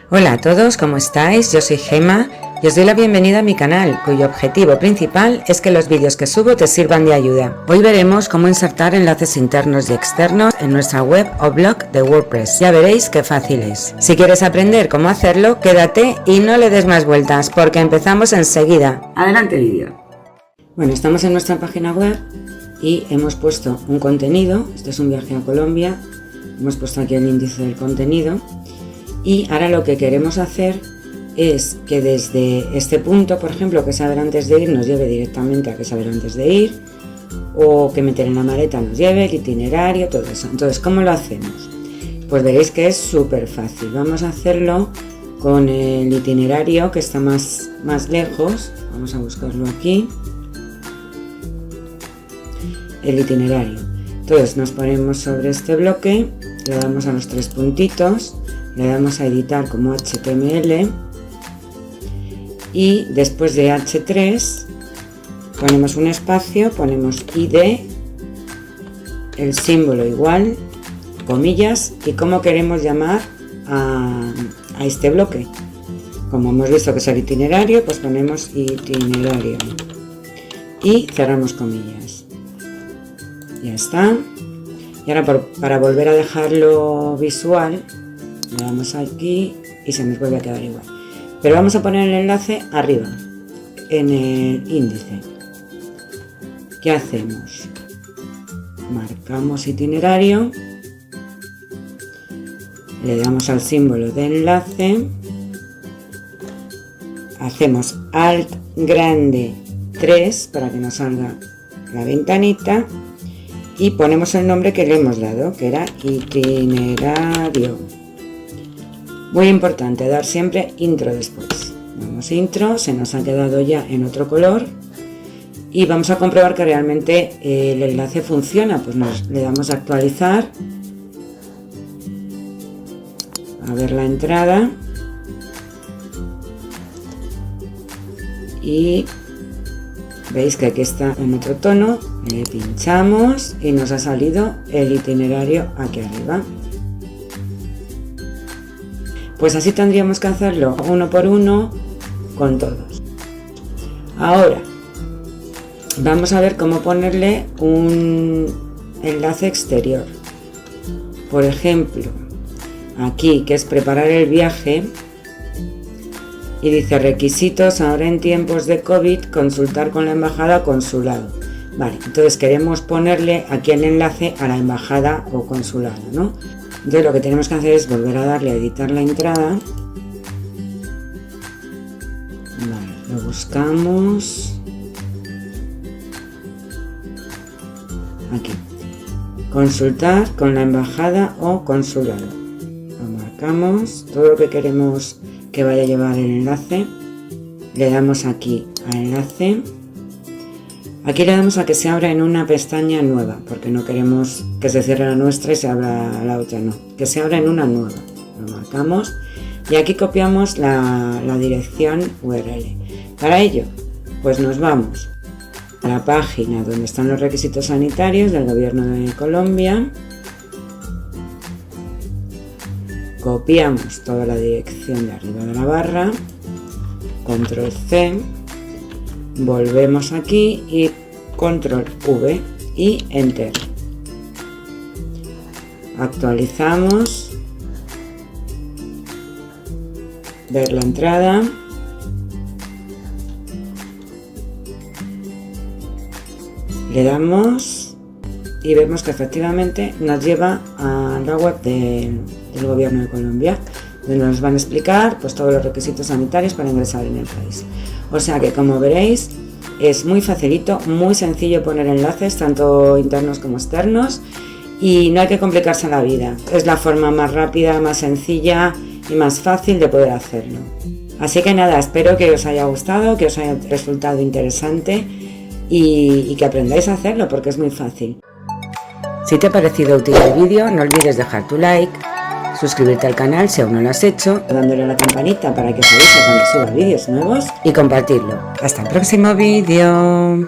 Hola a todos, ¿cómo estáis? Yo soy Gema y os doy la bienvenida a mi canal, cuyo objetivo principal es que los vídeos que subo te sirvan de ayuda. Hoy veremos cómo insertar enlaces internos y externos en nuestra web o blog de WordPress. Ya veréis qué fácil es. Si quieres aprender cómo hacerlo, quédate y no le des más vueltas, porque empezamos enseguida. Adelante vídeo. Bueno, estamos en nuestra página web y hemos puesto un contenido. Este es un viaje a Colombia. Hemos puesto aquí el índice del contenido. Y ahora lo que queremos hacer es que desde este punto, por ejemplo, que saber antes de ir, nos lleve directamente a que saber antes de ir, o que meter en la maleta nos lleve, el itinerario, todo eso. Entonces, ¿cómo lo hacemos? Pues veréis que es súper fácil. Vamos a hacerlo con el itinerario que está más lejos. Vamos a buscarlo aquí. El itinerario. Entonces nos ponemos sobre este bloque, le damos a los tres puntitos, le damos a editar como HTML y después de H3 ponemos un espacio, ponemos ID, el símbolo igual, comillas y cómo queremos llamar a este bloque. Como hemos visto que es el itinerario, pues ponemos itinerario y cerramos comillas. Ya está. Y ahora para volver a dejarlo visual, le damos aquí y se nos vuelve a quedar igual. Pero vamos a poner el enlace arriba, en el índice. ¿Qué hacemos? Marcamos itinerario, le damos al símbolo de enlace, hacemos Alt grande 3 para que nos salga la ventanita y ponemos el nombre que le hemos dado, que era itinerario. Muy importante, dar siempre intro después. Damos intro, se nos ha quedado ya en otro color y vamos a comprobar que realmente el enlace funciona. Pues le damos a actualizar, a ver la entrada y veis que aquí está en otro tono, le pinchamos y nos ha salido el itinerario aquí arriba. Pues así tendríamos que hacerlo uno por uno con todos. Ahora vamos a ver cómo ponerle un enlace exterior. Por ejemplo, aquí que es preparar el viaje y dice requisitos ahora en tiempos de COVID, consultar con la embajada o consulado. Vale, entonces queremos ponerle aquí el enlace a la embajada o consulado, ¿no? Entonces lo que tenemos que hacer es volver a darle a editar la entrada. Vale, lo buscamos. Aquí. Consultar con la embajada o consulado. Lo marcamos, todo lo que queremos que vaya a llevar el enlace. Le damos aquí a enlace. Aquí le damos a que se abra en una pestaña nueva, porque no queremos que se cierre la nuestra y se abra la otra, no. Que se abra en una nueva. Lo marcamos y aquí copiamos la dirección URL. Para ello, pues nos vamos a la página donde están los requisitos sanitarios del Gobierno de Colombia. Copiamos toda la dirección de arriba de la barra. Control C. Volvemos aquí y Control V y Enter. Actualizamos. Ver la entrada. Le damos y vemos que efectivamente nos lleva a la web del Gobierno de Colombia, donde nos van a explicar pues todos los requisitos sanitarios para ingresar en el país. O sea que, como veréis, es muy facilito, muy sencillo poner enlaces, tanto internos como externos, y no hay que complicarse la vida. Es la forma más rápida, más sencilla y más fácil de poder hacerlo. Así que nada, espero que os haya gustado, que os haya resultado interesante y que aprendáis a hacerlo porque es muy fácil. Si te ha parecido útil el vídeo, no olvides dejar tu like, suscribirte al canal si aún no lo has hecho, dándole a la campanita para que os avise cuando suba vídeos nuevos y compartirlo. Hasta el próximo vídeo.